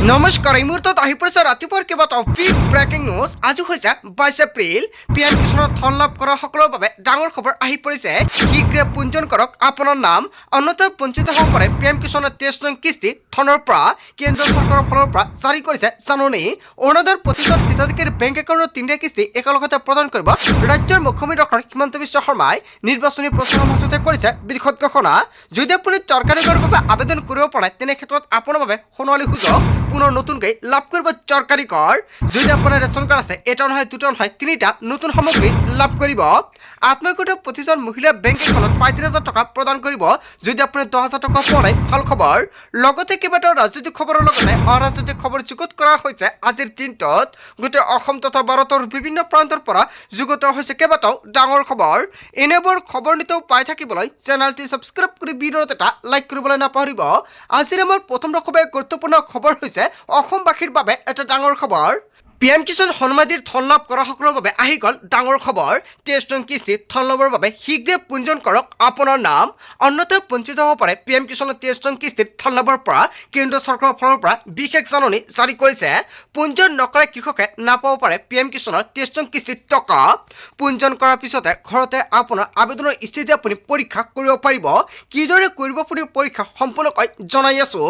নমস্কাৰ এই মুহূৰ্তত আহি পৰিছে ৰাতিপুৱাৰ কেইবাটাও বিগ ব্ৰেকিং নিউজ। আজি হৈছে 22 এপ্ৰিল। পিএম কিষাণত ধন লাভ কৰা সকলৰ বাবে ডাঙৰ খবৰ আহি পৰিছে। শীঘ্ৰে পঞ্জীয়ন কৰক আপোনাৰ নাম, অন্যথা বঞ্চিত হ'ব পাৰে পিএম কিষাণৰ 23 নং কিস্তি ধনৰ পৰা। কেন্দ্ৰ চৰকাৰৰ ফালৰ পৰা জাৰি কৰিছে জাননী। অৰুণোদয়ৰ প্ৰতিজন হিতাধিকাৰীৰ বেংক একাউণ্টৰ 3টা কিস্তি একেলগতে প্ৰদান কৰিব ৰাজ্যৰ মুখ্যমন্ত্ৰী ডক্টৰ হিমন্ত বিশ্ব শৰ্মাই নিৰ্বাচনী প্ৰচাৰৰ মাজতে কৰিছে বৃহৎ ঘোষণা। যদি আপুনি চৰকাৰী কৰৰ বাবে আবেদন কৰিব পৰা নাই তেনে ক্ষেত্ৰত আপোনাৰ বাবে সোণালী সুযোগ। পুনৰ নতুনকৈ লাভ কৰিব চৰকাৰী কৰ। যদি আপোনাৰ ৰেচন কাৰ্ড আছে, এটা নহয় দুটা নহয় 3টা নতুন সামগ্ৰী লাভ কৰিব। আত্মসহায়ক প্ৰতিজন মহিলাৰ বেংক একাউণ্টত 35,000 টকা প্ৰদান কৰিব। যদি আপুনি 10,000 টকা পোৱা নাই, ভাল খবৰ। লগতে কেইবাটাও ৰাজনৈতিক খবৰৰ লগতে অৰাজনৈতিক খবৰ যুগুত কৰা হৈছে আজিৰ দিনটোত। গোটেই অসম তথা ভাৰতৰ বিভিন্ন প্ৰান্তৰ পৰা যুগুত হৈছে কেইবাটাও ডাঙৰ খবৰ। এনেবোৰ খবৰ নিতৌ পাই থাকিবলৈ চেনেলটি ছাবস্ক্ৰাইব কৰি ভিডিঅ'ত এটা লাইক কৰিবলৈ নাপাহৰিব। আজিৰ আমাৰ প্ৰথম খুবেই গুৰুত্বপূৰ্ণ খবৰ হৈছে অসমবাসীৰ বাবে এটা ডাঙৰ খবৰ। পিএম কিষাণ সন্মানিধিৰ ধন লাভ কৰা সকলৰ বাবে আহি গ'ল ডাঙৰ খবৰ। 23 নং কিস্তিত ধন লাভৰ বাবে শীঘ্ৰে পঞ্জীয়ন কৰক আপোনাৰ নাম, অন্যথা বঞ্চিত হ'ব পাৰে পিএম কিষাণৰ 23 নং কিস্তিত ধন লাভৰ পৰা। কেন্দ্ৰ চৰকাৰৰ ফালৰ পৰা বিশেষ জাননী জাৰি কৰিছে। পঞ্জীয়ন নকৰা কৃষকে নাপাব পাৰে পিএম কিষাণৰ 23 নং কিস্তিত টকা। পঞ্জীয়ন কৰাৰ পিছতে ঘৰতে আপোনাৰ আবেদনৰ স্থিতি আপুনি পৰীক্ষা কৰিব পাৰিব। কিদৰে কৰিব আপুনি পৰীক্ষা সম্পূৰ্ণকৈ জনাই আছোঁ।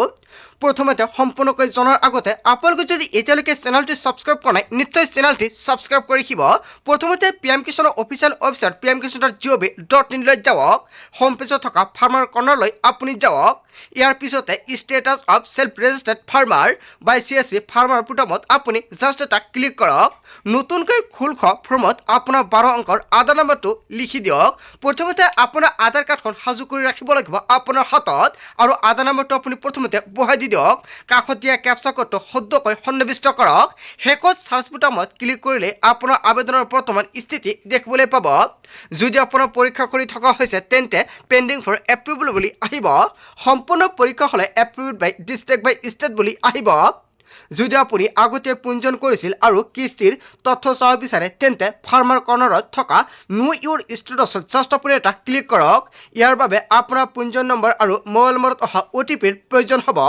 প্ৰথমতে সম্পূৰ্ণকৈ জনাৰ আগতে আপোনালোকে যদি এতিয়ালৈকে চেনেলটি ছাবস্ক্ৰাইব কৰা নাই, নিশ্চয় চেনেলটি ছাবস্ক্ৰাইব কৰি ৰাখিব। প্ৰথমতে পিএম কিষাণৰ অফিচিয়েল ৱেবছাইট pmkisan.gov.in লৈ যাওক। হোম পেজত থকা ফাৰ্মাৰ কৰ্ণাৰলৈ আপুনি যাওক। ইয়াৰ পিছতে status of self registered farmer by CSC farmer বুটামত আপুনি জাষ্ট এটা ক্লিক কৰক। নতুনকৈ খোল খোৱা ফৰ্মত আপোনাৰ 12 অংকৰ আধাৰ নম্বৰটো লিখি দিয়ক। প্ৰথমতে আপোনাৰ আধাৰ কাৰ্ডখন সাজু কৰি ৰাখিব লাগিব আপোনাৰ হাতত, আৰু আধাৰ নম্বৰটো আপুনি প্ৰথমতে বহাই দি দিয়ক। কাষত দিয়া কেপচা কোডটো শুদ্ধকৈ সন্নিৱিষ্ট কৰক। শেষত চাৰ্চ বুটামত ক্লিক কৰিলে আপোনাৰ আবেদনৰ বৰ্তমান স্থিতি দেখিবলৈ পাব। যদি আপোনাৰ পৰীক্ষা কৰি থকা হৈছে তেন্তে পেণ্ডিং ফৰ এপ্ৰুভেল বুলি আহিব। সম্পূৰ্ণ পৰীক্ষা হ'লে এপ্ৰুভড বাই ডিষ্ট্ৰিক্ট বাই ষ্টেট বুলি আহিব। যদি আপুনি আগতে পঞ্জীয়ন কৰিছিল আৰু কিস্তিৰ তথ্য চাব বিচাৰে তেন্তে ফাৰ্মাৰ কৰ্ণাৰত থকা নো ইউৰ ষ্টেটাছত জাষ্ট আপুনি এটা ক্লিক কৰক। ইয়াৰ বাবে আপোনাৰ পঞ্জীয়ন নম্বৰ আৰু মোবাইল নম্বৰত অহা OTPৰ প্ৰয়োজন হ'ব।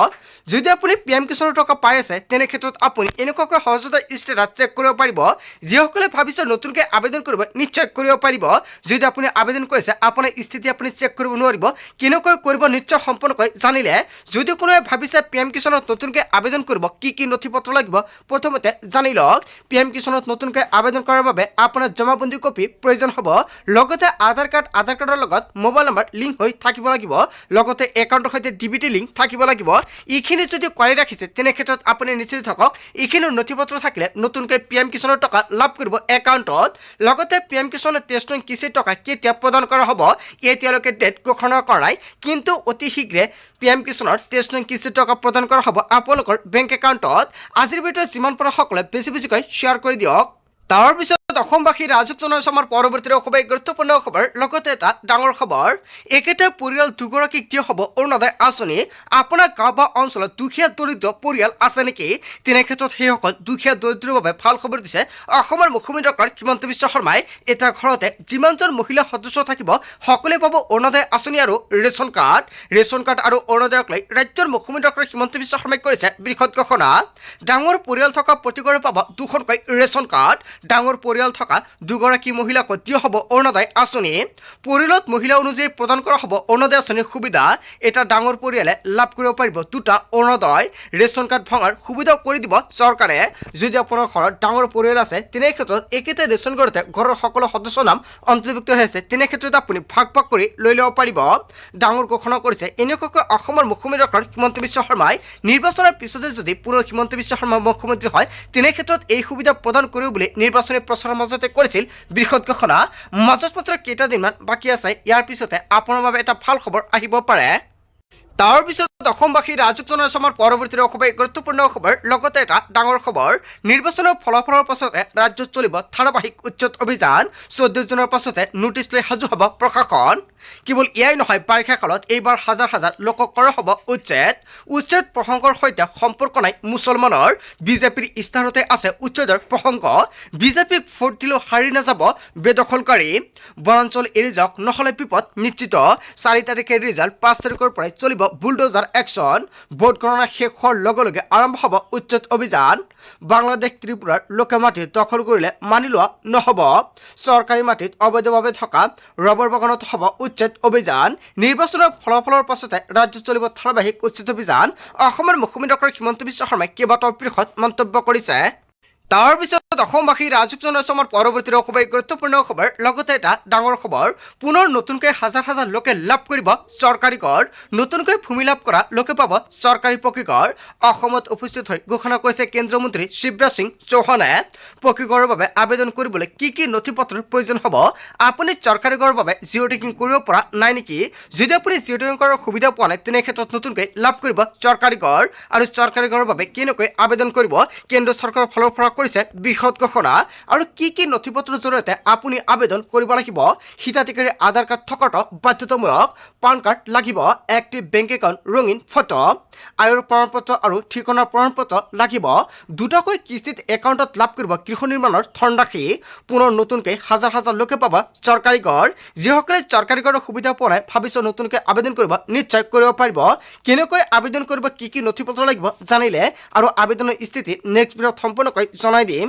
যদি আপুনি পিএম কিষাণৰ টকা পাই আছে তেনে ক্ষেত্ৰত আপুনি এনেকুৱাকৈ সহজতে ষ্টেটাছ চেক কৰিব পাৰিব। যিসকলে ভাবিছে নতুনকৈ আবেদন কৰিব নিশ্চয় কৰিব পাৰিব। যদি আপুনি আবেদন কৰিছে আপোনাৰ স্থিতি আপুনি চেক কৰিব নোৱাৰিব। কেনেকৈ কৰিব নিশ্চয় সম্পূৰ্ণকৈ জানিলে। যদি কোনোৱে ভাবিছে পিএম কিষাণত নতুনকৈ আবেদন কৰিব কি কি নথিপত্ৰ লাগিব প্ৰথমতে জানি লওক। পিএম কিষাণত নতুনকৈ আবেদন কৰাৰ বাবে আপোনাৰ জমাবন্দী কপি প্ৰয়োজন হ'ব। লগতে আধাৰ কাৰ্ডৰ লগত মোবাইল নম্বৰ লিংক হৈ থাকিব লাগিব। লগতে একাউণ্টৰ সৈতে DBT লিংক থাকিব লাগিব। এইখিনি যদি কৰি ৰাখিছে তেনে ক্ষেত্ৰত আপুনি নিশ্চিত থাকক এইখিনি নথিপত্ৰ থাকিলে নতুনকৈ পিএম কিষাণৰ টকা লাভ কৰিব একাউণ্টত। লগতে পিএম কিষাণৰ 23 নং কিস্তিৰ টকা কেতিয়া প্ৰদান কৰা হ'ব এতিয়ালৈকে ডেট ঘোষণা কৰা নাই, কিন্তু অতি শীঘ্ৰে পিএম কিষাণৰ 23 নং কিস্তিৰ টকা প্ৰদান কৰা হ'ব আপোনালোকৰ বেংক একাউণ্টত। আজিৰ ভিডিঅ'ত যিমান পাৰে সকলোৱে বেছিকৈ শ্বেয়াৰ কৰি দিয়ক। তাৰপিছত অসমবাসী ৰাজক জনাইছো আমাৰ পৰৱৰ্তী খুবেই গুৰুত্বপূৰ্ণ খবৰ। লগতে এটা ডাঙৰ খবৰ, একেটা পৰিয়াল দুগৰাকীক দিয়া হ'ব অৰুণোদয় আঁচনি। আপোনাৰ গাঁও বা অঞ্চলত দুখীয়া দৰিদ্ৰ পৰিয়াল আছে নেকি? তেনে ক্ষেত্ৰত সেইসকল দুখীয়া দৰিদ্ৰৰ বাবে ভাল খবৰ দিছে অসমৰ মুখ্যমন্ত্ৰী ডক্টৰ হিমন্ত বিশ্ব শৰ্মাই। এটা ঘৰতে যিমানজন মহিলা সদস্য থাকিব সকলোৱে পাব অৰুণোদয় আঁচনি আৰু ৰেচন কাৰ্ড আৰু অৰুণোদয়ক লৈ ৰাজ্যৰ মুখ্যমন্ত্ৰী ডক্টৰ হিমন্ত বিশ্ব শৰ্মাই কৰিছে বৃহৎ ঘোষণা। ডাঙৰ পৰিয়াল থকা প্ৰতিঘৰে পাব 2খনকৈ ৰেচন কাৰ্ড। ডাঙৰ পৰিয়াল থকা দুগৰাকী মহিলাক দিয়া হ'ব অৰুণোদয় আঁচনি। পৰিয়ালত মহিলা অনুযায়ী প্ৰদান কৰা হ'ব অৰুণোদয় আঁচনিৰ সুবিধা। এটা ডাঙৰ পৰিয়ালে লাভ কৰিব পাৰিব 2টা অৰুণোদয়। ৰেচন কাৰ্ড ভঙাৰ সুবিধাও কৰি দিব চৰকাৰে। যদি আপোনাৰ ঘৰত ডাঙৰ পৰিয়াল আছে তেনে ক্ষেত্ৰত একেটা ৰেচন কাৰ্ডতে ঘৰৰ সকলো সদস্যৰ নাম অন্তৰ্ভুক্ত হৈ আছে তেনে ক্ষেত্ৰত আপুনি ভাগ কৰি লৈ ল'ব পাৰিব। ডাঙৰ ঘোষণা কৰিছে এনেকুৱাকৈ অসমৰ মুখ্যমন্ত্ৰী ডক্টৰ হিমন্ত বিশ্ব শৰ্মাই। নিৰ্বাচনৰ পিছতে যদি পুনৰ হিমন্ত বিশ্ব শৰ্মা মুখ্যমন্ত্ৰী হয় তেনে ক্ষেত্ৰত এই সুবিধা প্ৰদান কৰিব বুলি নিৰ্বাচনী প্ৰচাৰৰ মাজতে কৰিছিল বৃহৎ ঘোষণা। মাজত মাত্ৰ কেইটাদিনমান বাকী আছে, ইয়াৰ পিছতে আপোনাৰ বাবে এটা ভাল খবৰ আহিব পাৰে। তাৰপিছত অসমবাসী ৰাজক জনাইছো আমাৰ পৰৱৰ্তী খুবেই গুৰুত্বপূৰ্ণ খবৰ। লগতে এটা ডাঙৰ খবৰ, নিৰ্বাচনৰ ফলাফলৰ পাছতে ৰাজ্যত চলিব ধাৰাবাহিক উচ্ছেদ অভিযান। 14 জুনৰ পাছতে নোটিছ লৈ সাজু হ'ব প্ৰশাসন। কেৱল এয়াই নহয়, বাৰিষা কালত এইবাৰ হাজাৰ হাজাৰ লোকক কৰা হ'ব উচ্ছেদ প্ৰসংগৰ সৈতে সম্পৰ্ক নাই মুছলমানৰ। বিজেপিৰ ইস্তাহাৰতে আছে উচ্ছেদৰ প্ৰসংগ। বিজেপিক ভোট দিলেও হাৰি নাযাব বেদখলকাৰী। বনাঞ্চল এৰি যাওক নহ'লে বিপদ নিশ্চিত। 4 তাৰিখে ৰিজাল্ট, 5 তাৰিখৰ পৰাই চলিব চলিব বুলডোজাৰ একশ্যন ভোট গণনা শেষ হোৱাৰ লগে লগে আৰম্ভ হ'ব উচ্ছেদ অভিযান বাংলাদেশ ত্ৰিপুৰাৰ লোকে মাটি দখল কৰিলে মানি লোৱা নহ'ব চৰকাৰী মাটিত অবৈধভাৱে থকা ৰবৰ বাগানত হ'ব উচ্ছেদ অভিযান নিৰ্বাচনৰ ফলাফলৰ পাছতে ৰাজ্যত চলিব ধাৰাবাহিক উচ্ছেদ অভিযান অসমৰ মুখ্যমন্ত্ৰী ডক্টৰ হিমন্ত বিশ্ব শৰ্মাই কেইবাটাও পৃথক মন্তব্য কৰিছে তাৰ পিছত অসমবাসী ৰাজুক জনসমৰ পৰৱৰ্তী খুবেই গুৰুত্বপূৰ্ণ খবৰ লগতে এটা ডাঙৰ খবৰ পুনৰ নতুনকৈ হাজাৰ হাজাৰ লোকে লাভ কৰিব চৰকাৰী কৰ নতুনকৈ ভূমি লাভ কৰা লোকে পাব চৰকাৰী পকীকৰ অসমত উপস্থিত হৈ ঘোষণা কৰিছে কেন্দ্ৰীয় মন্ত্ৰী শিৱৰাজ সিং চৌহানে পকীকৰৰ বাবে আবেদন কৰিবলৈ কি নথি পত্ৰৰ প্ৰয়োজন হ'ব আপুনি চৰকাৰী কৰৰ বাবে জিঅ' টেকিং কৰিব পৰা নাই নেকি যদি আপুনি জিঅ' টেকিং কৰাৰ সুবিধা পোৱা নাই তেনে ক্ষেত্ৰত নতুনকৈ লাভ কৰিব চৰকাৰী কৰ আৰু চৰকাৰী কৰৰ বাবে কেনেকৈ আবেদন কৰিব কেন্দ্ৰ চৰকাৰৰ ফালৰ পৰা কৰিছে বৃহৎ ঘোষণা আৰু কি নথি পত্ৰৰ জৰিয়তে আপুনি আবেদন কৰিব লাগিব হিতাধিকাৰীৰ আধাৰ কাৰ্ড থকাটো বাধ্যতামূলক পান কাৰ্ড লাগিব এক্টিভ বেংক একাউণ্ট ৰঙীন ফটো আয়ৰ প্ৰমাণপত্ৰ আৰু ঠিকনাৰ প্ৰমাণপত্ৰ লাগিব দুটাকৈ কিস্তিত একাউণ্টত লাভ কৰিব গৃহ নিৰ্মাণৰ ধনৰাশি পুনৰ নতুনকৈ হাজাৰ হাজাৰ লোকে পাব চৰকাৰী কৰ যিসকলে চৰকাৰী কৰৰ সুবিধা পোৱা নাই ভাবিছে নতুনকৈ আবেদন কৰিব নিশ্চয় কৰিব পাৰিব কেনেকৈ আবেদন কৰিব কি নথি পত্ৰ লাগিব জানিলে আৰু আবেদনৰ স্থিতি নেক্সট ভিডিঅ'ত সম্পূৰ্ণকৈ জনাই দিম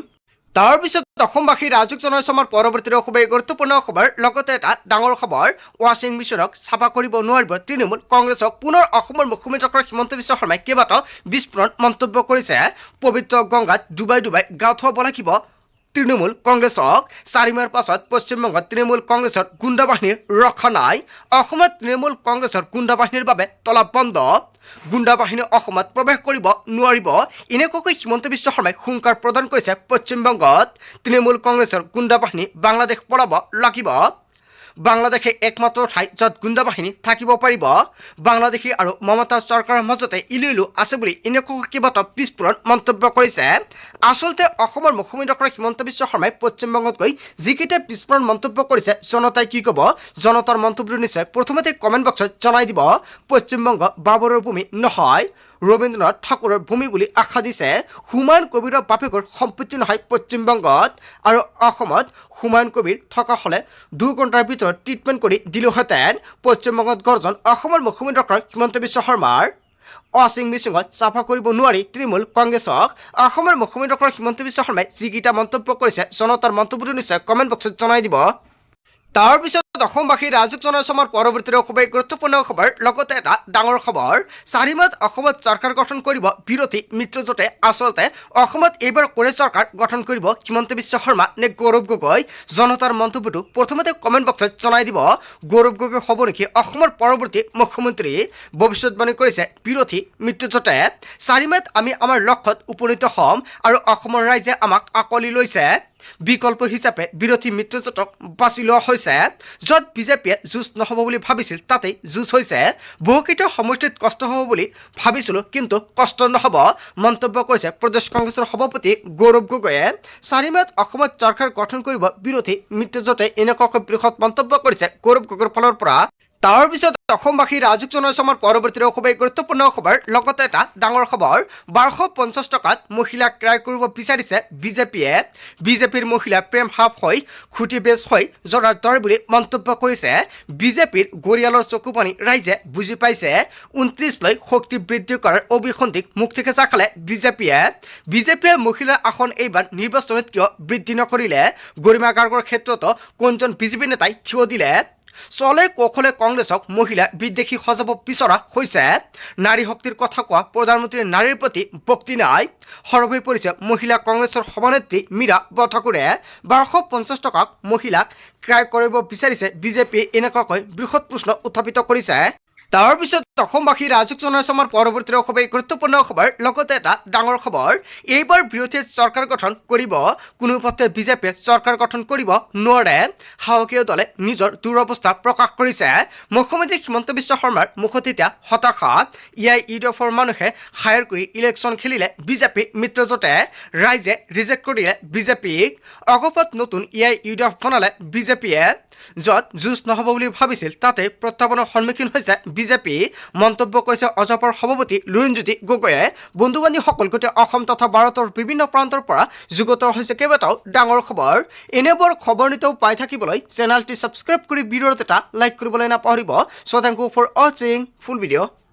তাৰ পিছত অসমবাসী ৰাজুক জনসমৰ পৰৱৰ্তী খুবেই গুৰুত্বপূৰ্ণ খবৰ লগতে এটা ডাঙৰ খবৰ ৱাশ্বিং মেচিনক চাফা কৰিব নোৱাৰিব তৃণমূল কংগ্ৰেছক পুনৰ অসমৰ মুখ্যমন্ত্ৰী ডক্টৰ হিমন্ত বিশ্ব শৰ্মাই কেইবাটাও বিস্ফোৰণ মন্তব্য কৰিছে পবিত্ৰ গংগাত ডুবাই গা ধুৱাব লাগিব তৃণমূল কংগ্ৰেছক 4 মাহৰ পাছত পশ্চিমবংগত তৃণমূল কংগ্ৰেছৰ গুণ্ডা বাহিনীৰ ৰক্ষা নাই অসমত তৃণমূল কংগ্ৰেছৰ গুণ্ডা বাহিনীৰ বাবে তলব বন্ধ গুণ্ডা বাহিনী অসমত প্ৰৱেশ কৰিব নোৱাৰিব এনেকুৱাকৈ হিমন্ত বিশ্ব শৰ্মাই হুংকাৰ প্ৰদান কৰিছে পশ্চিমবংগত তৃণমূল কংগ্ৰেছৰ গুণ্ডা বাহিনী বাংলাদেশ পলাব লাগিব বাংলাদেশে একমাত্ৰ ঠাই য'ত গুণ্ডা বাহিনী থাকিব পাৰিব বাংলাদেশী আৰু মমতা চৰকাৰৰ মাজতে ইলু আছে বুলি এনেকুৱা কেইবাটাও বিস্ফোৰণ মন্তব্য কৰিছে আচলতে অসমৰ মুখ্যমন্ত্ৰী ডক্টৰ হিমন্ত বিশ্ব শৰ্মাই পশ্চিমবংগত গৈ যিকেইটা বিস্ফোৰণ মন্তব্য কৰিছে জনতাই কি ক'ব জনতাৰ মন্তব্য নিশ্চয় প্ৰথমতে কমেণ্ট বক্সত জনাই দিব পশ্চিমবংগ বাবৰৰ ভূমি নহয় ৰবীন্দ্ৰনাথ ঠাকুৰৰ ভূমি বুলি আশা দিছে হুমায়ুন কবিৰৰ বাপেকৰ সম্পত্তি নহয় পশ্চিমবংগত আৰু অসমত হুমায়ুন কবিৰ থকা হ'লে 2 ঘণ্টাৰ ভিতৰত ট্ৰিটমেণ্ট কৰি দিলোহেঁতেন পশ্চিমবংগত গৰ্জন অসমৰ মুখ্যমন্ত্ৰী ডক্টৰ হিমন্ত বিশ্ব শৰ্মাৰ ৱাশ্বিং মেচিনত চাফা কৰিব নোৱাৰি তৃণমূল কংগ্ৰেছক অসমৰ মুখ্যমন্ত্ৰী ডক্টৰ হিমন্ত বিশ্ব শৰ্মাই যিকেইটা মন্তব্য কৰিছে জনতাৰ মন্তব্যটো নিশ্চয় কমেণ্ট বক্সত জনাই দিব তাৰ পিছত অসমবাসী ৰাজুক জনসমৰ পৰৱৰ্তী খুবেই গুৰুত্বপূৰ্ণ খবৰ লগতে এটা ডাঙৰ খবৰ 4 মাহত অসমত চৰকাৰ গঠন কৰিব বিৰোধী মিত্ৰজোঁটে আচলতে অসমত এইবাৰ কৰে চৰকাৰ গঠন কৰিব হিমন্ত বিশ্ব শৰ্মা নে গৌৰৱ গগৈ জনতাৰ মন্তব্যটো প্ৰথমতে কমেণ্ট বক্সত জনাই দিব গৌৰৱ গগৈ হ'ব নেকি অসমৰ পৰৱৰ্তী মুখ্যমন্ত্ৰী ভৱিষ্যতবাণী কৰিছে বিৰোধী মিত্ৰজোঁটে 4 মাহত আমি আমাৰ লক্ষ্যত উপনীত হ'ম আৰু অসমৰ ৰাইজে আমাক আকোৱালি লৈছে বিকল্প হিচাপে বিৰোধী মিত্ৰজোঁটক বাছি লোৱা হৈছে য'ত বিজেপিয়ে যুঁজ নহ'ব বুলি ভাবিছিল তাতেই যুঁজ হৈছে বহুকেইটা সমষ্টিত কষ্ট হ'ব বুলি ভাবিছিলোঁ কিন্তু কষ্ট নহ'ব মন্তব্য কৰিছে প্ৰদেশ কংগ্ৰেছৰ সভাপতি গৌৰৱ গগৈয়ে 4 মাহত অসমত চৰকাৰ গঠন কৰিব বিৰোধী মিত্ৰজোঁটে এনেকুৱাকৈ বৃহৎ মন্তব্য কৰিছে গৌৰৱ গগৈৰ ফালৰ পৰা তাৰ পিছত অসমবাসী ৰাজুক জনসমৰ পৰৱৰ্তী খুবেই গুৰুত্বপূৰ্ণ খবৰ লগতে এটা ডাঙৰ খবৰ 1250 টকাত মহিলা ক্ৰয় কৰিব বিচাৰিছে বিজেপিৰ মহিলা প্ৰেম হাফ হৈ খুটি বেচ হৈ জৰাৰ দৰে বুলি মন্তব্য কৰিছে বিজেপিৰ গৰিয়ালৰ চকুপানী ৰাইজে বুজি পাইছে 29 লৈ শক্তি বৃদ্ধি কৰাৰ অভিসন্ধিক মুখ থেকে চাখালে বিজেপিয়ে মহিলাৰ আসন এইবাৰ নিৰ্বাচনত কিয় বৃদ্ধি নকৰিলে গৰিমা গাৰ্গৰ ক্ষেত্ৰতো কোনজন বিজেপি নেতাই থিয় দিলে চলে কৌশলে কংগ্ৰেছক মহিলা বিদ্বেষী সজাব বিচৰা হৈছে নাৰী শক্তিৰ কথা কোৱা প্ৰধানমন্ত্ৰীৰ নাৰীৰ প্ৰতি ভক্তি নাই সৰব হৈ পৰিছে মহিলা কংগ্ৰেছৰ সভানেত্ৰী মীৰা বৰঠাকুৰে 1250 টকাক মহিলাক ক্ৰয় কৰিব বিচাৰিছে বিজেপিয়ে এনেকুৱাকৈ বৃহৎ প্ৰশ্ন উত্থাপিত কৰিছে তাৰ পিছত অসমবাসী ৰাজুক জনসমৰ পৰৱৰ্তী খুবেই গুৰুত্বপূৰ্ণ খবৰ লগতে এটা ডাঙৰ খবৰ এইবাৰ বিৰোধীয়ে চৰকাৰ গঠন কৰিব কোনোপথে বিজেপিয়ে চৰকাৰ গঠন কৰিব নোৱাৰে সাহসীয় দলে নিজৰ দুৰৱস্থা প্ৰকাশ কৰিছে মুখ্যমন্ত্ৰী হিমন্ত বিশ্ব শৰ্মাৰ মুখত এতিয়া হতাশা ইউডিএফৰ মানুহে হায়াৰ কৰি ইলেকশ্যন খেলিলে বিজেপি মিত্ৰজোঁটে ৰাইজে ৰিজেক্ট কৰিলে বিজেপিক অগপত নতুন ইউডিএফ বনালে বিজেপিয়ে য'ত যুঁজ নহ'ব বুলি ভাবিছিল তাতে প্ৰত্যাহ্বানৰ সন্মুখীন হৈছে বিজেপি মন্তব্য কৰিছে অজপৰ সভাপতি লুৰিণজ্যোতি গগৈয়ে বন্ধু বান্ধৱীসকল গোটেই অসম তথা ভাৰতৰ বিভিন্ন প্ৰান্তৰ পৰা যুগত হৈছে কেইবাটাও ডাঙৰ খবৰ এনেবোৰ খবৰ নিতৌ পাই থাকিবলৈ চেনেলটি ছাবস্ক্ৰাইব কৰি ভিডিঅ'ত এটা লাইক কৰিবলৈ নাপাহৰিব চ' থেংক ইউ ফৰ ৱাচিং ফুল ভিডিঅ'